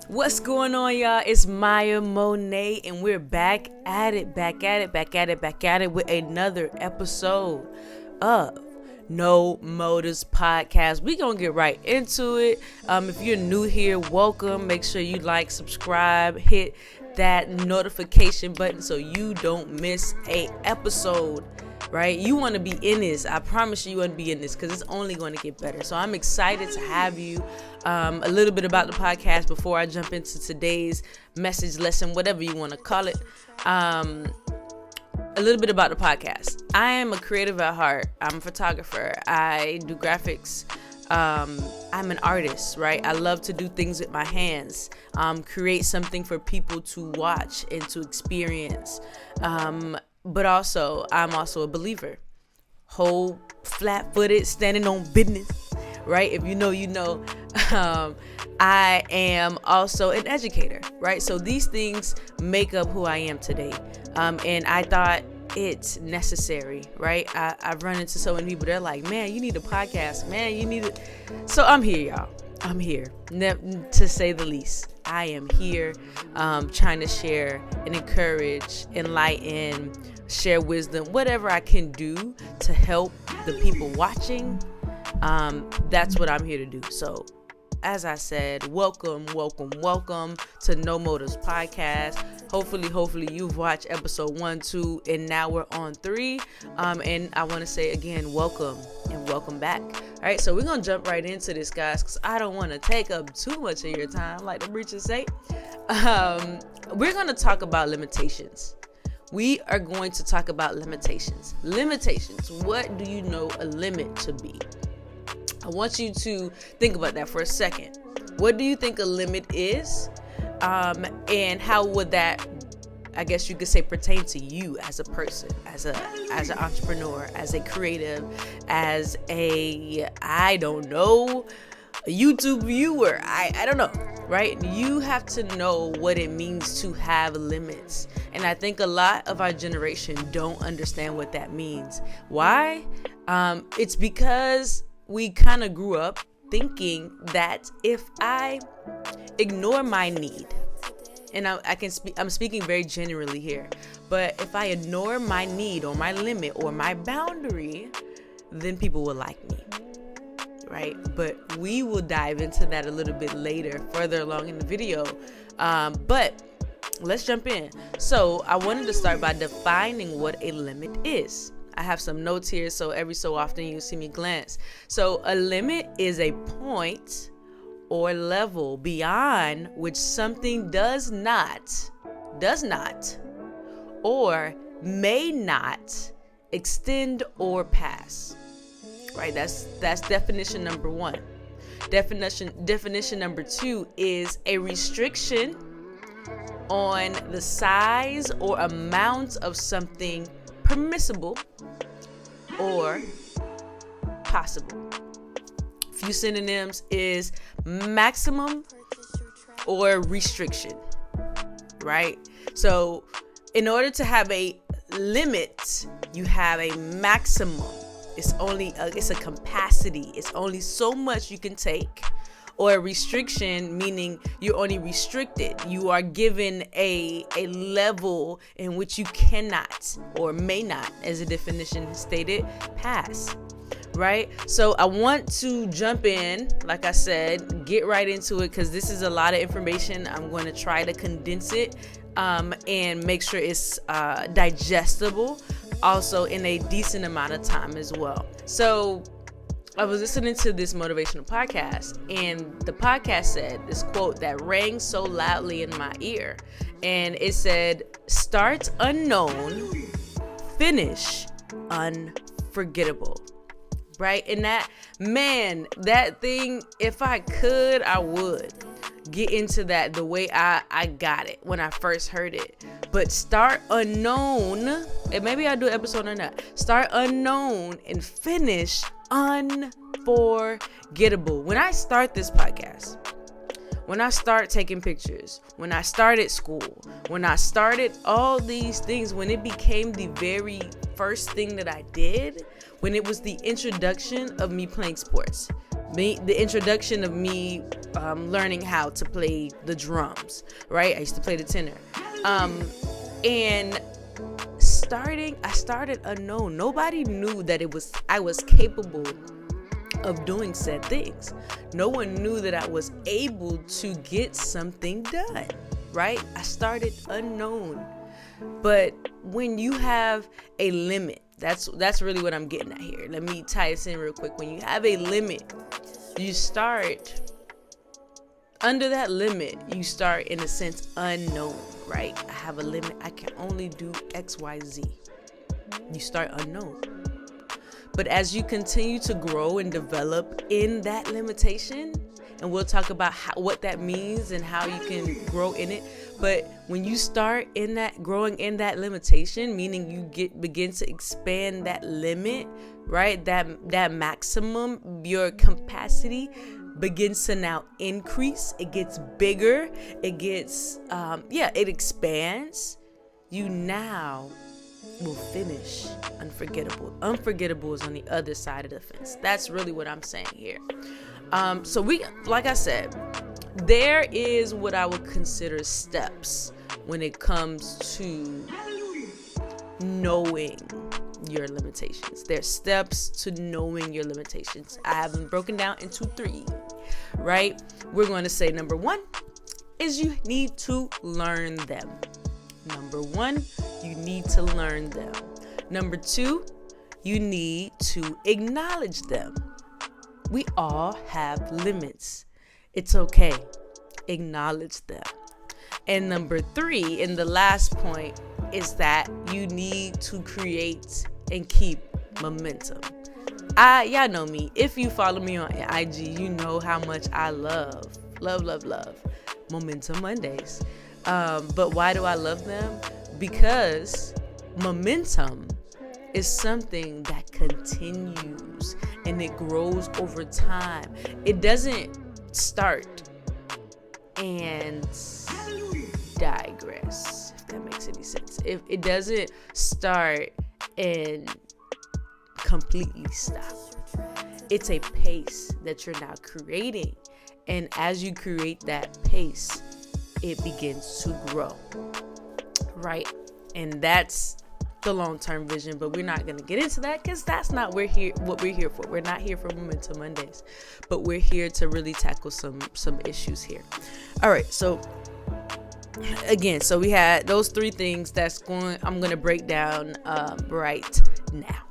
What's going on, y'all? It's Maya Monee, and we're back at it with another episode of No Motives Podcast. We gonna get right into it. If you're new here, welcome. Make sure you like, subscribe, hit that notification button so you don't miss a episode. Right? You want to be in this. I promise you want to be in this because it's only going to get better. So I'm excited to have you. A little bit about the podcast before I jump into today's message, lesson, whatever you want to call it. A little bit about the podcast. I am a creative at heart. I'm a photographer. I do graphics. I'm an artist, right? I love to do things with my hands, create something for people to watch and to experience. But also, I'm also a believer. Whole, flat-footed, standing on business, right? If you know, you know. I am also an educator, right? So these things make up who I am today. And I thought it's necessary, right? I've run into so many people. They're like, man, you need a podcast. Man, you need it. So I'm here, y'all. I'm here, to say the least. I am here trying to share and encourage, enlighten, share wisdom, whatever I can do to help the people watching. That's what I'm here to do. So as I said, welcome to No Motives Podcast. Hopefully you've watched episode 1, 2, and now we're on 3. And I want to say again, welcome and welcome back. All right, so we're going to jump right into this, guys, because I don't want to take up too much of your time, like the preachers say. We're going to talk about limitations. We are going to talk about limitations. Limitations. What do you know a limit to be? I want you to think about that for a second. What do you think a limit is? And how would that, I guess you could say, pertain to you as a person, as an entrepreneur, as a creative, as a, I don't know, a YouTube viewer. I don't know, right? You have to know what it means to have limits. And I think a lot of our generation don't understand what that means. Why? It's because we kind of grew up thinking that if I ignore my need, and I'm speaking very generally here, but if I ignore my need or my limit or my boundary, then people will like me, right? But we will dive into that a little bit later, further along in the video. But let's jump in. So I wanted to start by defining what a limit is. I have some notes here, so every so often you see me glance. So a limit is a point or level beyond which something does not, or may not extend or pass. Right? That's definition number 1. Definition number 2 is a restriction on the size or amount of something permissible or possible. Few synonyms is maximum or restriction, right? So in order to have a limit, you have a maximum. It's a capacity. It's only so much you can take. Or a restriction, meaning you're only restricted. You are given a level in which you cannot or may not, as the definition stated, pass. Right? So I want to jump in, like I said, get right into it, because this is a lot of information. I'm going to try to condense it and make sure it's digestible, also in a decent amount of time as well. So I was listening to this motivational podcast, and the podcast said this quote that rang so loudly in my ear. And it said, "Start unknown, finish unforgettable." Right? And that thing, if I could, I would get into that the way I got it when I first heard it. But start unknown, and maybe I'll do an episode on that. Start unknown and finish unforgettable. When I start this podcast, when I start taking pictures, when I started school, when I started all these things, when it became the very first thing that I did, when it was the introduction of me playing sports, the introduction of me learning how to play the drums, right? I used to play the tenor. And I started unknown. Nobody knew that I was capable of doing said things. No one knew that I was able to get something done, right? I started unknown. But when you have a limit, that's really what I'm getting at here. Let me tie this in real quick. When you have a limit, you start under that limit, you start in a sense unknown, right? I have a limit. I can only do X, Y, Z. You start unknown. But as you continue to grow and develop in that limitation, and we'll talk about what that means and how you can grow in it. But when you start in that growing in that limitation, meaning you begin to expand that limit, right? That maximum, your capacity begins to now increase. It gets bigger. It gets, it expands. You now will finish unforgettable. Unforgettable is on the other side of the fence. That's really what I'm saying here. So like I said, there is what I would consider steps when it comes to knowing your limitations. There's steps to knowing your limitations. I have them broken down into 3, right? We're going to say number 1 is you need to learn them. Number 1, you need to learn them. Number 2, you need to acknowledge them. We all have limits. It's okay. Acknowledge them. And number 3, and the last point, is that you need to create and keep momentum. Y'all know me. If you follow me on IG, you know how much I love Momentum Mondays. But why do I love them? Because momentum is something that continues and it grows over time. It doesn't start and digress, if that makes any sense. If it doesn't start and completely stop. It's a pace that you're now creating. And as you create that pace, it begins to grow, right? And that's the long-term vision, but we're not going to get into that because that's not what we're here for. We're not here for Momentum Mondays, but we're here to really tackle some issues here. All right, so again, so we had those 3 things I'm going to break down right now.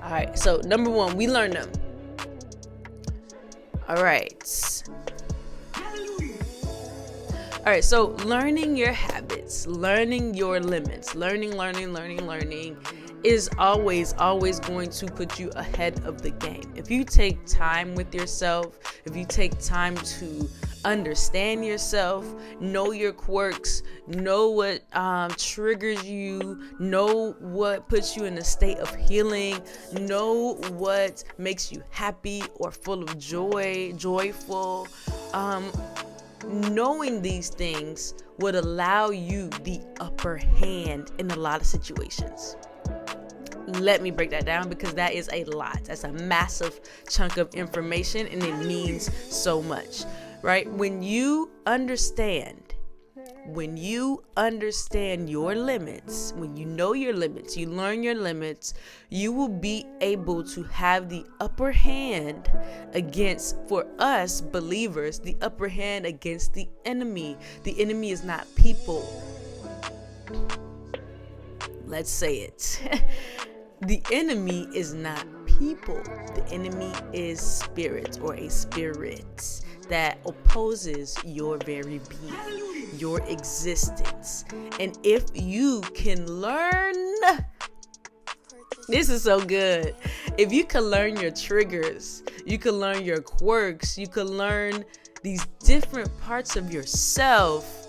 All right, so number 1, we learn them. All right, so learning your habits, learning your limits, learning is always going to put you ahead of the game. If you take time with yourself, if you take time to understand yourself, know your quirks, know what triggers you, know what puts you in a state of healing, know what makes you happy or full of joyful, knowing these things would allow you the upper hand in a lot of situations. Let me break that down because that is a lot. That's a massive chunk of information and it means so much, right? When you understand your limits, when you know your limits, you learn your limits, you will be able to have the upper hand against, for us believers, the upper hand against the enemy. The enemy is not people. Let's say it. The enemy is not people. The enemy is spirit, or a spirit that opposes your very being, your existence. And if you can learn, this is so good. If you can learn your triggers, you can learn your quirks, you can learn these different parts of yourself,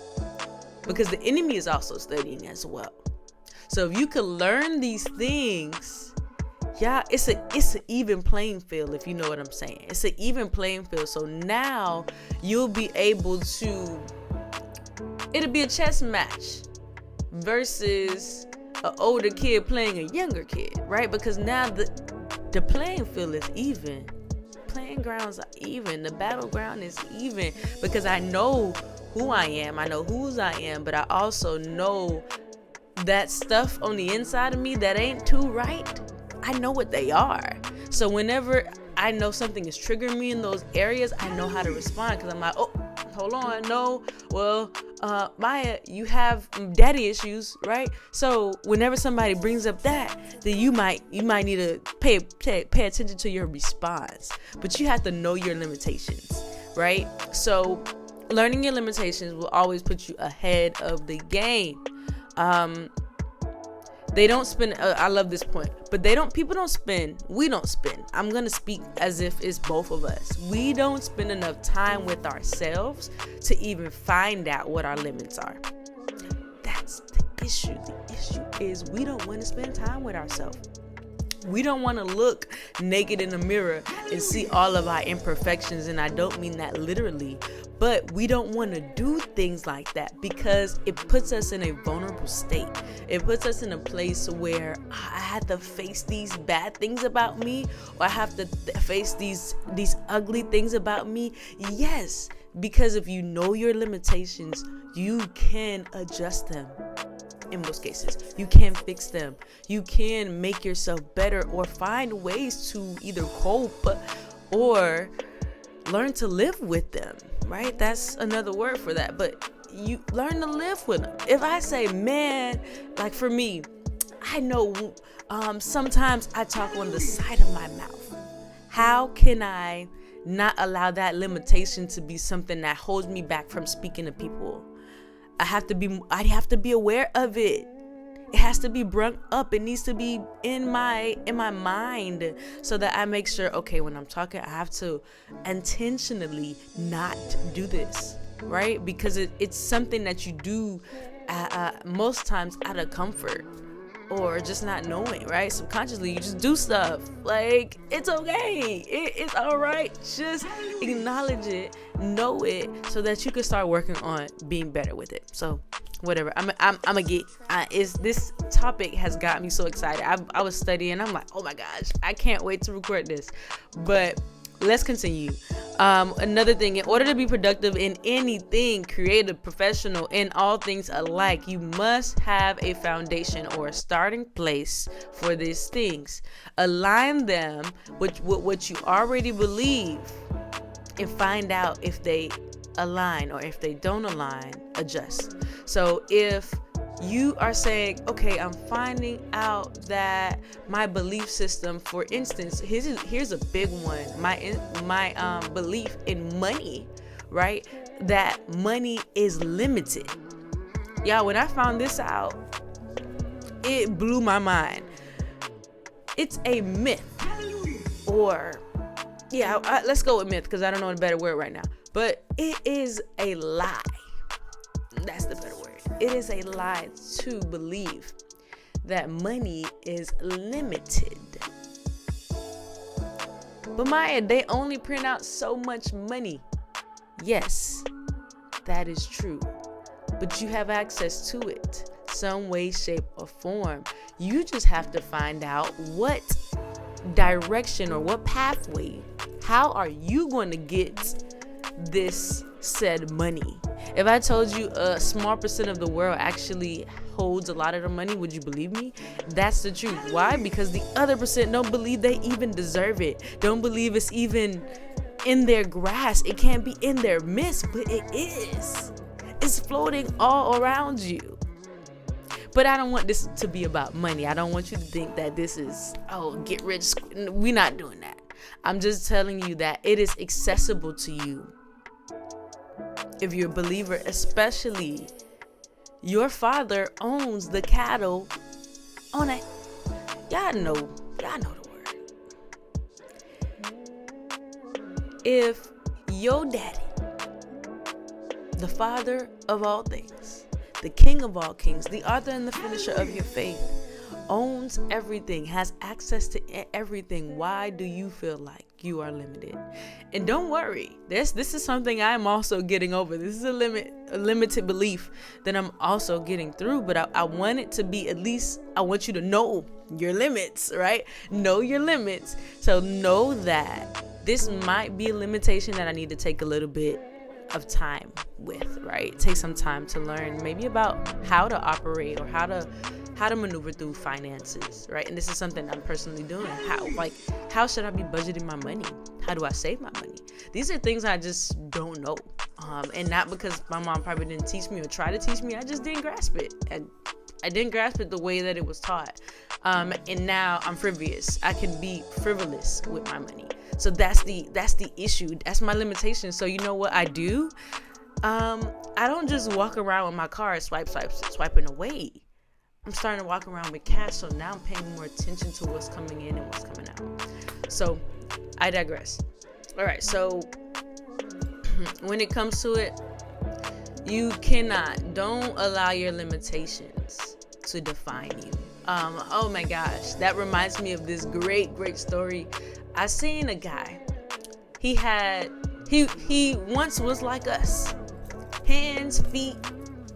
because the enemy is also studying as well. So if you can learn these things, yeah, it's an even playing field, if you know what I'm saying. It's an even playing field. So now you'll be able to, it'll be a chess match versus an older kid playing a younger kid, right? Because now the playing field is even. playing ground's even. The battleground is even, because I know who I am. I know whose I am, but I also know that stuff on the inside of me that ain't too right. I know what they are. So whenever I know something is triggering me in those areas, I know how to respond, because I'm like, oh, hold on, no, well, Maya, you have daddy issues, right? So whenever somebody brings up that, then you might need to pay attention to your response. But you have to know your limitations, right? So learning your limitations will always put you ahead of the game. They don't spend, I love this point, but people don't spend, we don't spend. I'm going to speak as if it's both of us. We don't spend enough time with ourselves to even find out what our limits are. That's the issue. The issue is we don't want to spend time with ourselves. We don't want to look naked in the mirror and see all of our imperfections. And I don't mean that literally, but we don't want to do things like that because it puts us in a vulnerable state. It puts us in a place where I have to face these bad things about me, or I have to face these ugly things about me. Yes, because if you know your limitations, you can adjust them. In most cases, you can fix them. You can make yourself better, or find ways to either cope or learn to live with them, right? That's another word for that, but you learn to live with them. If I say, man, like for me, I know sometimes I talk on the side of my mouth. How can I not allow that limitation to be something that holds me back from speaking to people? I have to be aware of it. It has to be brought up. It needs to be in my mind, so that I make sure, okay, when I'm talking, I have to intentionally not do this, right? Because it's something that you do most times out of comfort, or just not knowing, right? Subconsciously, you just do stuff. Like, it's okay. It's all right. Just acknowledge it, know it, so that you can start working on being better with it. So, whatever. This topic has got me so excited. I was studying. I'm like, oh my gosh, I can't wait to record this. But let's continue. Another thing, in order to be productive in anything, creative, professional, in all things alike, you must have a foundation or a starting place for these things. Align them with what you already believe, and find out if they align, or if they don't align, adjust. So if you are saying, okay, I'm finding out that my belief system, for instance, here's a big one, my belief in money, right? That money is limited. Y'all, when I found this out, it blew my mind. It's a myth, or let's go with myth, because I don't know a better word right now, but it is a lie. That's the better word. It is a lie to believe that money is limited. But Maya, they only print out so much money. Yes, that is true. But you have access to it some way, shape, or form. You just have to find out what direction or what pathway. How are you going to get this said money? If I told you a small percent of the world actually holds a lot of the money, would you believe me? That's the truth. Why? Because the other percent don't believe they even deserve it. Don't believe it's even in their grasp. It can't be in their midst, but it is. It's floating all around you. But I don't want this to be about money. I don't want you to think that this is, get rich. We're not doing that. I'm just telling you that it is accessible to you. If you're a believer, especially, your father owns the cattle on it. Y'all know the word. If your daddy, the father of all things, the king of all kings, the author and the finisher of your faith, owns everything, has access to everything, why do you feel like you are limited? And don't worry, this is something I'm also getting over. This is a limited belief that I'm also getting through, but I want it to be, at least I want you to know your limits, right? Know your limits. So know that this might be a limitation that I need to take a little bit of time with, right? Take some time to learn maybe about how to operate or how to maneuver through finances, right? And this is something I'm personally doing. How should I be budgeting my money? How do I save my money? These are things I just don't know. And not because my mom probably didn't teach me or try to teach me. I just didn't grasp it. I didn't grasp it the way that it was taught. And now I'm frivolous. I can be frivolous with my money. So that's the issue. That's my limitation. So you know what I do? I don't just walk around with my card swiping away. I'm starting to walk around with cash. So now I'm paying more attention to what's coming in and what's coming out. So I digress. All right. So when it comes to it, don't allow your limitations to define you. Oh my gosh, that reminds me of this great story. I seen a guy. He once was like us. Hands, feet,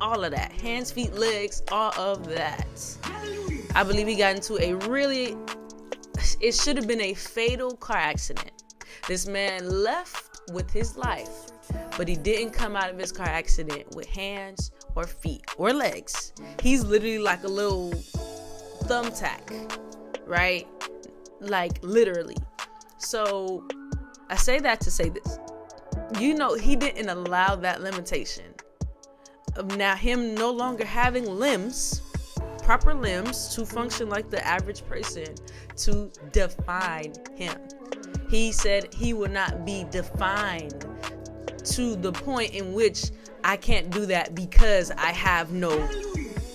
all of that. Hands, feet, legs, all of that. I believe he got into it should have been a fatal car accident. This man left with his life, but he didn't come out of his car accident with hands or feet or legs. He's literally like a little thumbtack, right? Like literally. So I say that to say this. He didn't allow that limitation of now him no longer having proper limbs to function like the average person, to define him. He said he will not be defined to the point in which I can't do that because I have no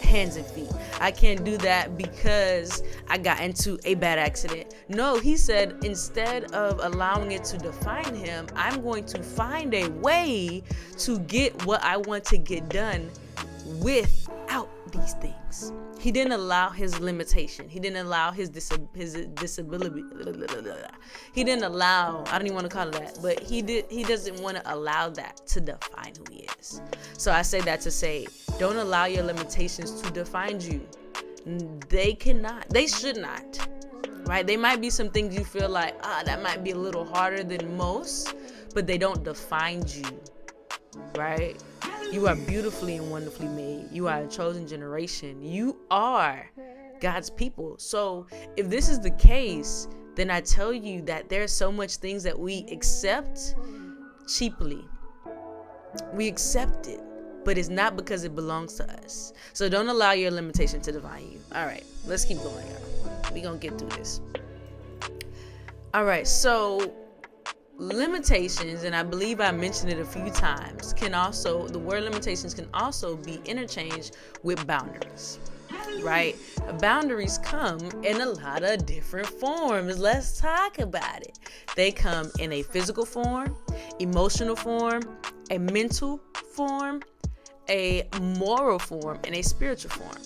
hands and feet. I can't do that because I got into a bad accident. No, he said, instead of allowing it to define him, I'm going to find a way to get what I want to get done without these things. He didn't allow his limitation. He didn't allow his disability. He didn't allow, I don't even want to call it that, but he doesn't want to allow that to define who he is. So I say that to say, don't allow your limitations to define you. They should not, right? They might be some things you feel like, that might be a little harder than most, but they don't define you, right? You are beautifully and wonderfully made. You are a chosen generation. You are God's people. So if this is the case, then I tell you that there's so much things that we accept cheaply. We accept it, but it's not because it belongs to us. So don't allow your limitation to define you. All right, let's keep going, y'all. We're going to get through this. All right, so limitations, and I believe I mentioned it a few times, the word limitations can also be interchanged with boundaries, right? Boundaries come in a lot of different forms. Let's talk about it. They come in a physical form, emotional form, a mental form, a moral form, and a spiritual form,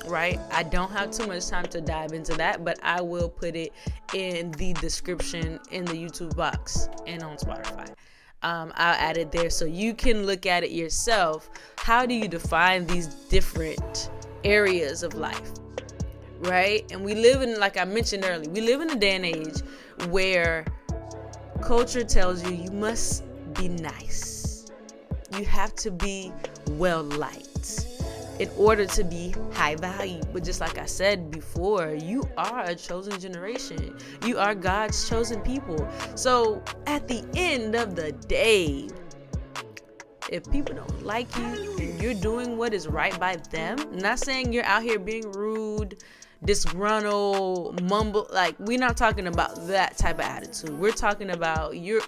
right? I don't have too much time to dive into that, but I will put it in the description in the YouTube box and on Spotify. I'll add it there so you can look at it yourself. How do you define these different areas of life, right? And we live in, like I mentioned earlier, we live in a day and age where culture tells you must be nice. You have to be well liked in order to be high value. But just like I said before, you are a chosen generation. You are God's chosen people. So at the end of the day, if people don't like you and you're doing what is right by them, I'm not saying you're out here being rude, disgruntled, mumble, like we're not talking about that type of attitude. We're talking about you're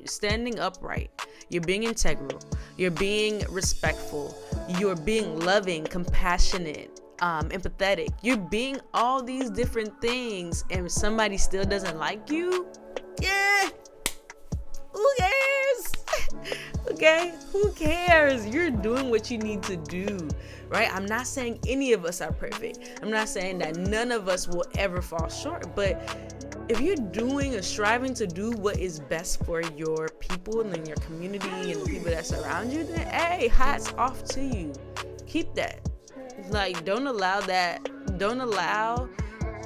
standing upright. You're being integral. You're being respectful. You're being loving, compassionate, empathetic. You're being all these different things, and somebody still doesn't like you. Yeah. Who cares? Okay? Who cares? You're doing what you need to do, right? I'm not saying any of us are perfect. I'm not saying that none of us will ever fall short, but if you're doing or striving to do what is best for your people and your community and the people that surround you, then hey, hats off to you. Keep that. Like, don't allow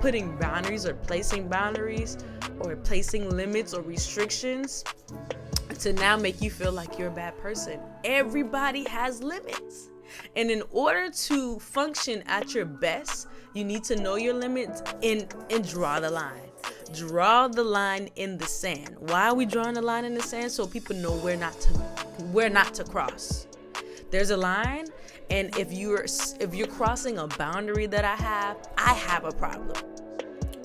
putting boundaries or placing boundaries or placing limits or restrictions to now make you feel like you're a bad person. Everybody has limits. And in order to function at your best, you need to know your limits and draw the line. Draw the line in the sand. Why are we drawing the line in the sand? So people know where not to cross. There's a line, and if you're crossing a boundary that I have a problem.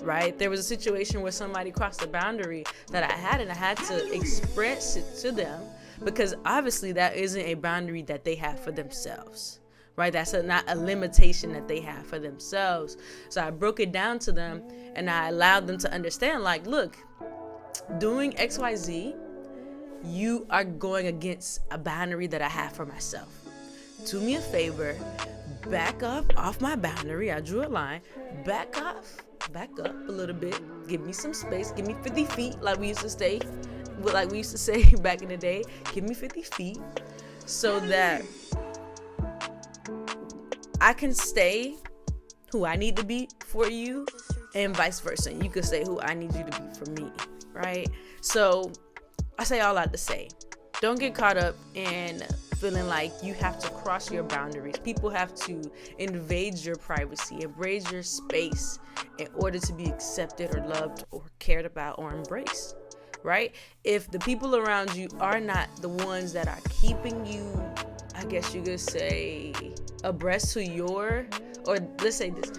Right? There was a situation where somebody crossed a boundary that I had, and I had to express it to them, because obviously that isn't a boundary that they have for themselves, right? That's not a limitation that they have for themselves. So I broke it down to them, and I allowed them to understand, like, look, doing XYZ, you are going against a boundary that I have for myself. Do me a favor, back up off my boundary. I drew a line. Back up a little bit. Give me some space. Give me 50 feet, like we used to say back in the day. Give me 50 feet so that I can stay who I need to be for you, and vice versa. You can stay who I need you to be for me, right? So I say all that to say, don't get caught up in feeling like you have to cross your boundaries. People have to invade your privacy, invade your space in order to be accepted or loved or cared about or embraced, right? If the people around you are not the ones that are keeping you, I guess you could say, abreast to or let's say this,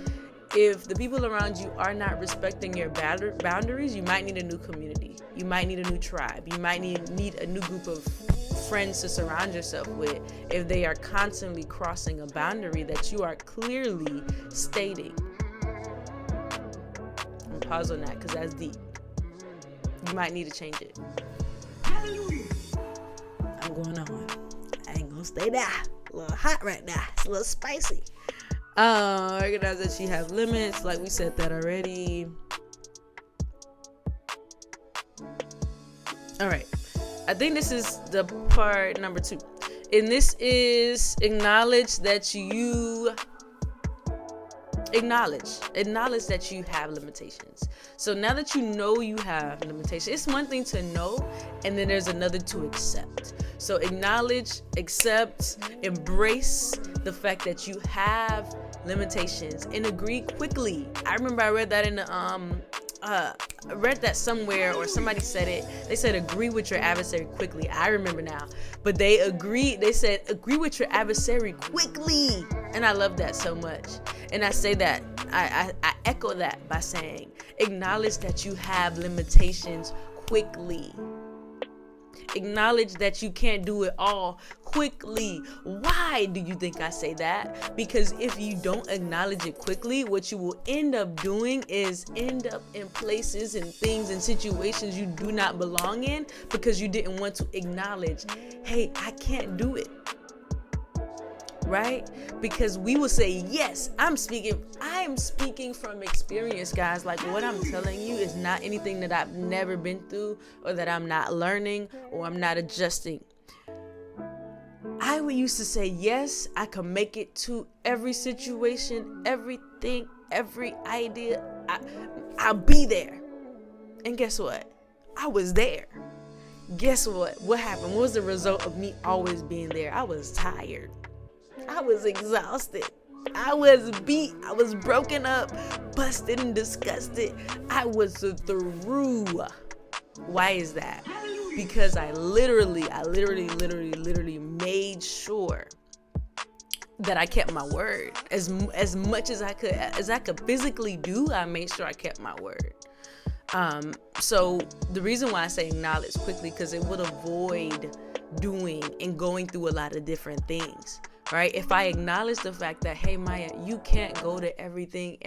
if the people around you are not respecting your boundaries, you might need a new community. You might need a new tribe. You might need a new group of friends to surround yourself with if they are constantly crossing a boundary that you are clearly stating. I'm pause on that because that's deep. You might need to change it. Hallelujah. I'm going on. I ain't gonna stay there. A little hot right now. It's a little spicy. Recognize that you have limits. Like we said that already. All right. I think this is the part number 2. And this is acknowledge that you have limitations. So now that you know you have limitations, it's one thing to know, and then there's another to accept. So acknowledge, accept, embrace the fact that you have limitations, and agree quickly. I remember I read that in the I read that somewhere, or somebody said it. They said agree with your adversary quickly. I remember now, but they said agree with your adversary quickly, and I love that so much. And I say that I echo that by saying acknowledge that you have limitations quickly. Acknowledge that you can't do it all quickly. Why do you think I say that? Because if you don't acknowledge it quickly, what you will end up doing is end up in places and things and situations you do not belong in, because you didn't want to acknowledge, hey, I can't do it. Right? Because we will say, yes, I am speaking from experience, guys. Like, what I'm telling you is not anything that I've never been through, or that I'm not learning, or I'm not adjusting. I would used to say, yes, I can make it to every situation, everything, every idea. I'll be there. And guess what? I was there. Guess what? What happened? What was the result of me always being there? I was tired. I was exhausted. I was beat. I was broken up, busted, and disgusted. I was through. Why is that? Because I literally made sure that I kept my word. As much as I could physically do, I made sure I kept my word. So the reason why I say acknowledge quickly, because it would avoid doing and going through a lot of different things. Right? If I acknowledge the fact that, hey, Maya, you can't go to everything,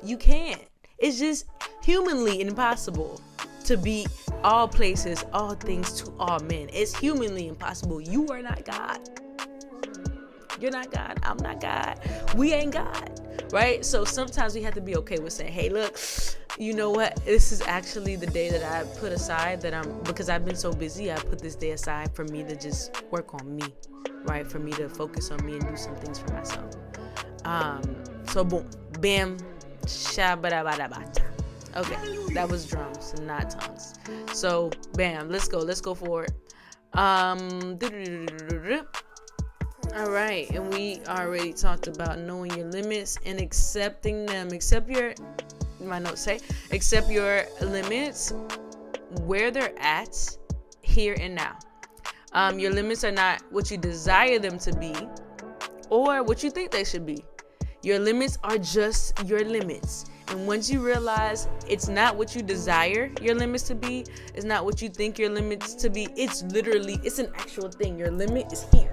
you can't. It's just humanly impossible to be all places, all things to all men. It's humanly impossible. You are not God. You're not God. I'm not God. We ain't God. Right? So sometimes we have to be okay with saying, hey, look, you know what? This is actually the day that I put aside because I've been so busy, I put this day aside for me to just work on me. Right? For me to focus on me and do some things for myself. So boom, bam, Shabadabadabata. Okay, that was drums and not tongues. So, bam, let's go forward. All right, and we already talked about knowing your limits and accepting them. Accept your limits where they're at, here and now. Your limits are not what you desire them to be or what you think they should be. Your limits are just your limits. And once you realize it's not what you desire your limits to be, it's not what you think your limits to be, it's an actual thing. Your limit is here.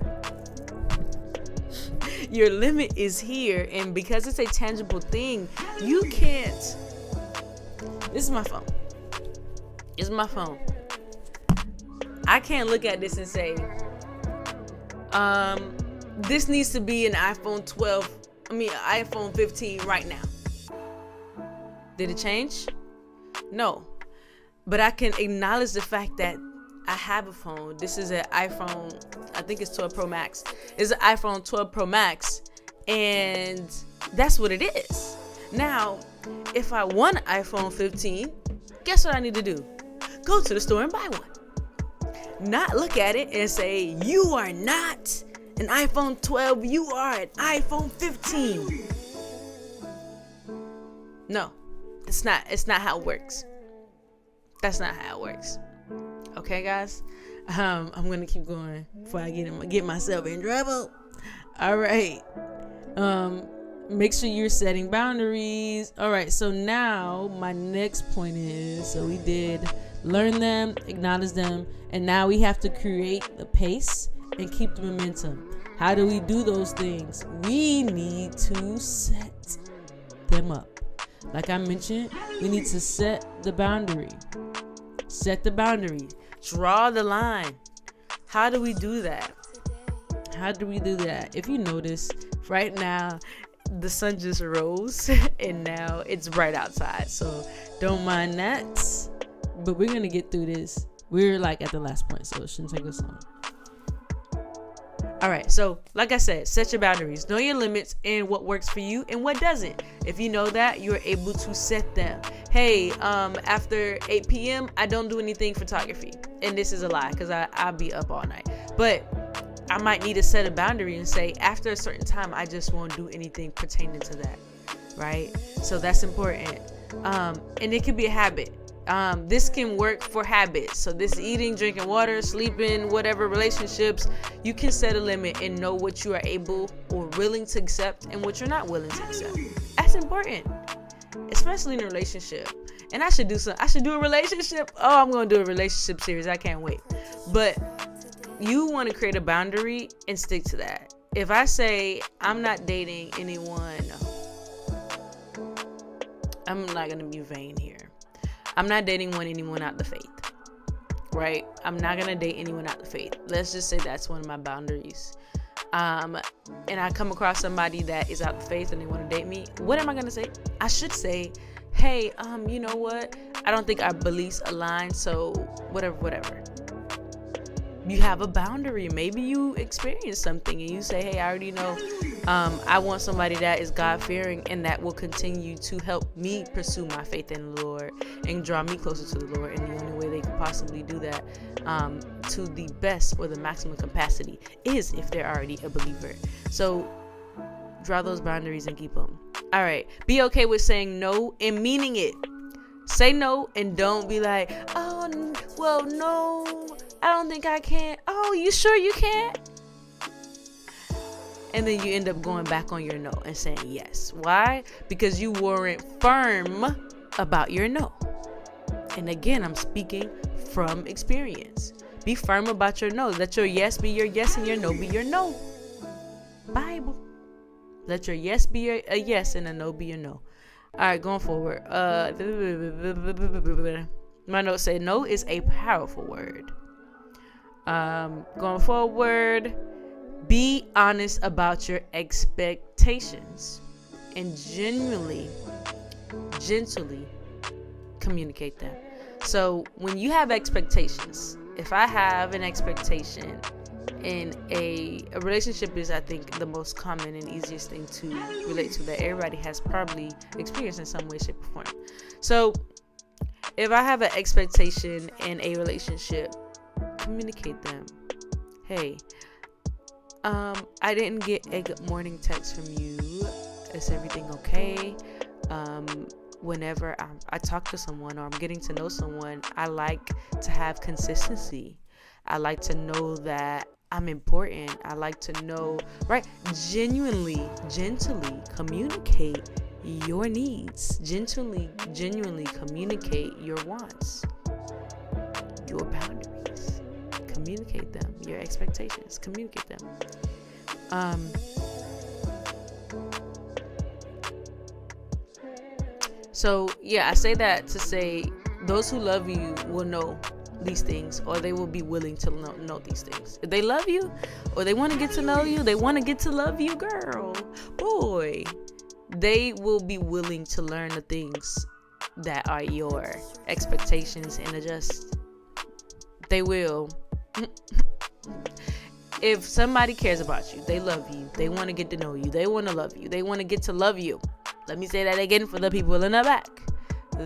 Your limit is here. And because it's a tangible thing, you can't. This is my phone. I can't look at this and say, this needs to be an iPhone 15 right now. Did it change? No. But I can acknowledge the fact that I have a phone. This is an iPhone, I think it's 12 Pro Max. It's an iPhone 12 Pro Max, and that's what it is. Now, if I want an iPhone 15, guess what I need to do? Go to the store and buy one. Not look at it and say, you are not an iPhone 12, you are an iPhone 15. No, it's not how it works. That's not how it works. Okay, guys? I'm going to keep going before I get myself in trouble. All right. Make sure you're setting boundaries. All right, so now my next point is, so we did learn them, acknowledge them, and now we have to create the pace and keep the momentum. How do we do those things? We need to set them up. Like I mentioned, we need to set the boundary. Set the boundary. Draw the line. How do we do that? If you notice, right now, the sun just rose and now it's bright outside. So don't mind that. But we're going to get through this. We're like at the last point, so it shouldn't take us long. All right, so like I said, set your boundaries. Know your limits and what works for you and what doesn't. If you know that, you're able to set them. Hey, after 8 p.m., I don't do anything photography. And this is a lie because I'll be up all night. But I might need to set a boundary and say, after a certain time, I just won't do anything pertaining to that, right? So that's important. And it could be a habit. This can work for habits. So this eating, drinking water, sleeping, whatever, relationships, you can set a limit and know what you are able or willing to accept and what you're not willing to accept. That's important, especially in a relationship. And I should do a relationship. Oh, I'm going to do a relationship series. I can't wait. But you want to create a boundary and stick to that. If I say I'm not dating anyone, I'm not going to be vain here. I'm not dating anyone out the faith, right? I'm not going to date anyone out the faith. Let's just say that's one of my boundaries. And I come across somebody that is out the faith and they want to date me. What am I going to say? I should say, hey, you know what? I don't think our beliefs align, so whatever. You have a boundary. Maybe you experience something and you say, hey, I already know I want somebody that is God-fearing and that will continue to help me pursue my faith in the Lord and draw me closer to the Lord. And the only way they can possibly do that to the best or the maximum capacity is if they're already a believer. So draw those boundaries and keep them. All right. Be okay with saying no and meaning it. Say no and don't be like, oh, well, no, I don't think I can. Oh, you sure you can't? And then you end up going back on your no and saying yes. Why? Because you weren't firm about your no. And again, I'm speaking from experience. Be firm about your no. Let your yes be your yes and your no be your no. Bible. Let your yes be a yes and a no be your no. All right, going forward. My notes say no is a powerful word. Going forward, be honest about your expectations and gently communicate them. So when you have expectations, if I have an expectation in a relationship is, I think, the most common and easiest thing to relate to, that everybody has probably experienced in some way, shape, or form. So if I have an expectation in a relationship, communicate them. Hey, I didn't get a good morning text from you. Is everything okay? Whenever I talk to someone or I'm getting to know someone, I like to have consistency. I like to know that I'm important. I like to know, right? Genuinely, gently communicate your needs. Genuinely communicate your wants, your boundaries. Communicate them. Your expectations. Communicate them. So yeah, I say that to say those who love you will know these things, or they will be willing to know these things. If they love you, or they want to get to know you, they want to get to love you, girl, boy, they will be willing to learn the things that are your expectations and adjust. They will. If somebody cares about you, they love you, they want to get to know you, they want to love you, they want to get to love you. Let me say that again for the people in the back.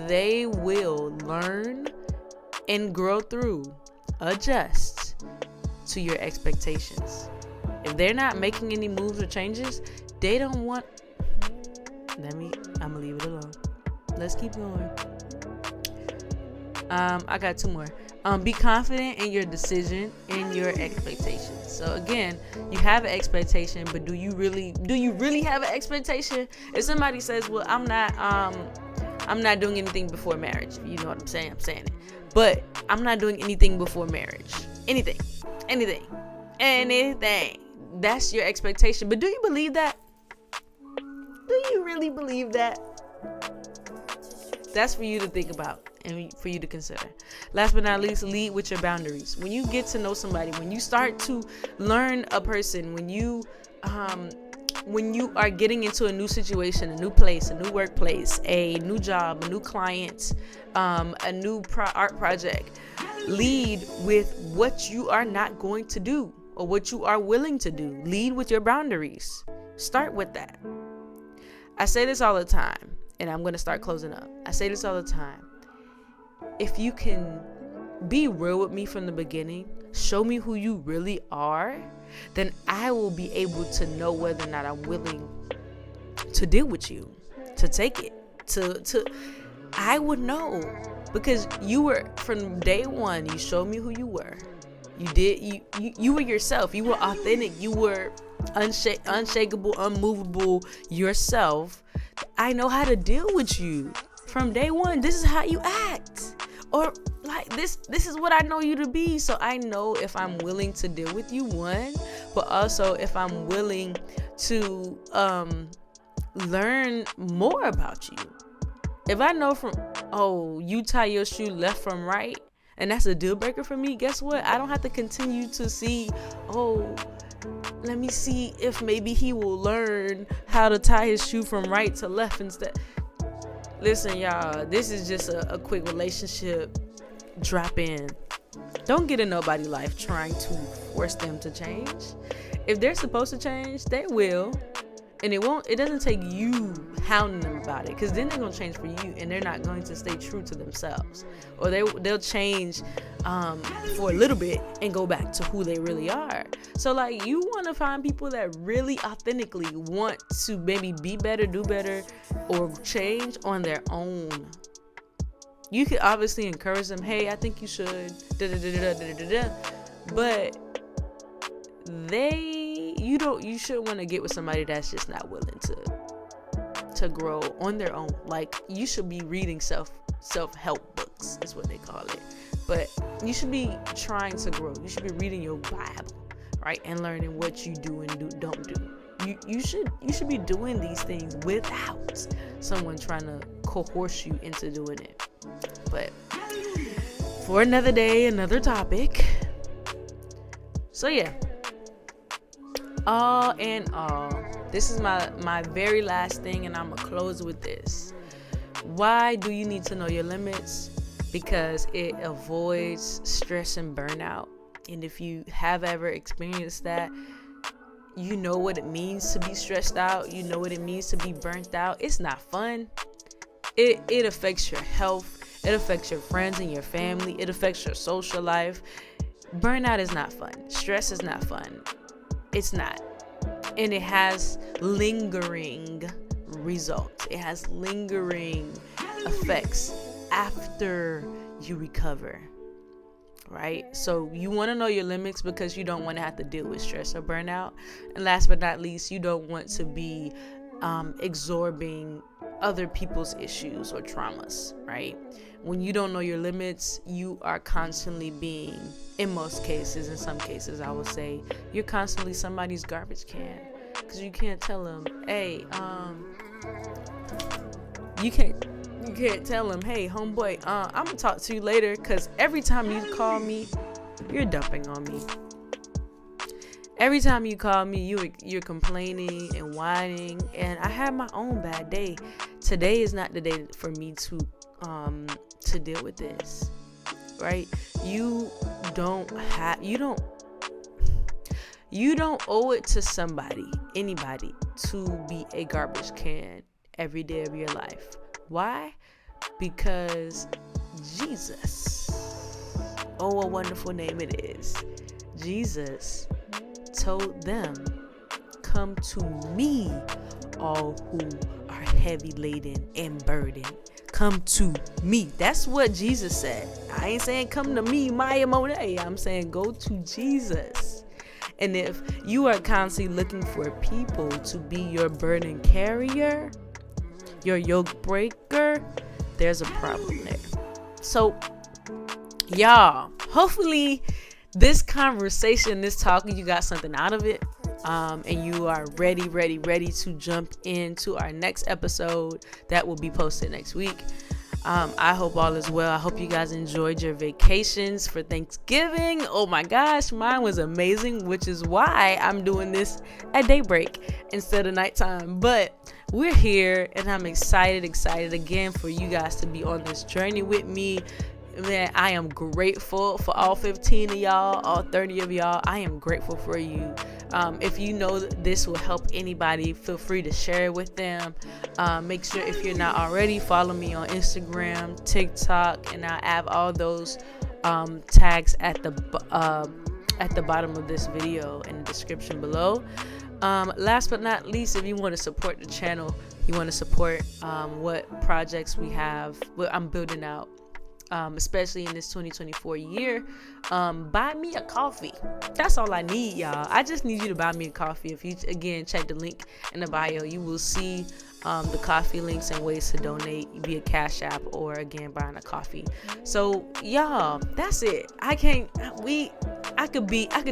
They will learn and grow through, adjust to your expectations. If they're not making any moves or changes, they don't want. I'm gonna leave it alone. Let's keep going. I got two more. Be confident in your decision and your expectations. So again, you have an expectation, but do you really have an expectation? If somebody says, "Well, I'm not doing anything before marriage," you know what I'm saying? I'm saying it. But I'm not doing anything before marriage. Anything. That's your expectation. But do you believe that? Do you really believe that? That's for you to think about and for you to consider. Last but not least, lead with your boundaries. When you get to know somebody, when you start to learn a person, when you are getting into a new situation, a new place, a new workplace, a new job, a new client, a new art project, lead with what you are not going to do or what you are willing to do. Lead with your boundaries. Start with that. I say this all the time, and I'm going to start closing up. I say this all the time. If you can be real with me from the beginning, show me who you really are, then I will be able to know whether or not I'm willing to deal with you, to take it, I would know, because you were, from day one, you showed me who you were. You were yourself. You were authentic. You were unshakable, unmovable yourself. I know how to deal with you from day one. This is how you act, or like this is what I know you to be. So I know if I'm willing to deal with you, one, but also if I'm willing to learn more about you. If I know you tie your shoe left from right, and that's a deal breaker for me, guess what? I don't have to continue to see, let me see if maybe he will learn how to tie his shoe from right to left instead. Listen, y'all, this is just a quick relationship drop in. Don't get in nobody's life trying to force them to change. If they're supposed to change, they will. And it doesn't take you hounding them about it, because then they're going to change for you, and they're not going to stay true to themselves. Or they'll change for a little bit and go back to who they really are. So like, you want to find people that really authentically want to maybe be better, do better, or change on their own. You could obviously encourage them, hey, I think you should, but you shouldn't want to get with somebody that's just not willing to grow on their own. Like, you should be reading self-help books is what they call it, but you should be trying to grow. You should be reading your Bible, right, and learning what you do and don't do. You should be doing these things without someone trying to coerce you into doing it. But for another day, another topic. So yeah, all in all, this is my very last thing, and I'm gonna close with this. Why do you need to know your limits? Because it avoids stress and burnout. And if you have ever experienced that, you know what it means to be stressed out. You know what it means to be burnt out. It's not fun. It affects your health. It affects your friends and your family. It affects your social life. Burnout is not fun. Stress is not fun. It's not. And it has lingering results. It has lingering effects after you recover. Right? So you want to know your limits because you don't want to have to deal with stress or burnout. And last but not least, you don't want to be absorbing other people's issues or traumas, right? When you don't know your limits, you are constantly being, in most cases, in some cases, I would say, you're constantly somebody's garbage can. Because you can't tell them, hey, you can't tell them, hey, homeboy, I'm gonna talk to you later, because every time you call me, you're dumping on me. Every time you call me, you're complaining and whining, and I had my own bad day. Today is not the day for me to deal with this, right? You don't owe it to anybody, to be a garbage can every day of your life. Why? Because Jesus, oh, what a wonderful name it is. Jesus told them, come to me, all who are heavy laden and burdened. Come to me. That's what Jesus said. I ain't saying come to me, Maya Monee. I'm saying go to Jesus. And if you are constantly looking for people to be your burden carrier, your yoke breaker, there's a problem there. So, y'all, hopefully this conversation, this talk, you got something out of it. And you are ready to jump into our next episode that will be posted next week. I hope all is well. I hope you guys enjoyed your vacations for Thanksgiving. Oh my gosh, mine was amazing, which is why I'm doing this at daybreak instead of nighttime. But we're here, and I'm excited again for you guys to be on this journey with me. Man, I am grateful for all 15 of y'all, all 30 of y'all. I am grateful for you. If you know that this will help anybody, feel free to share it with them. Make sure, if you're not already, follow me on Instagram, TikTok, and I have all those tags at the bottom of this video in the description below. Last but not least, if you want to support the channel, you want to support what projects we have, what I'm building out, especially in this 2024 year, buy me a coffee. That's all I need, y'all. I just need you to buy me a coffee. If you, again, check the link in the bio, you will see the coffee links and ways to donate via Cash App or, again, buying a coffee. So, y'all, that's it. I could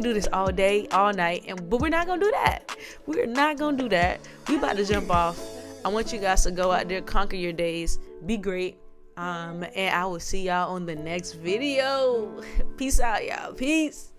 do this all day, all night, but we're not gonna do that. We're not gonna do that. We about to jump off. I want you guys to go out there, conquer your days, be great. And I will see y'all on the next video. Peace out, y'all. Peace.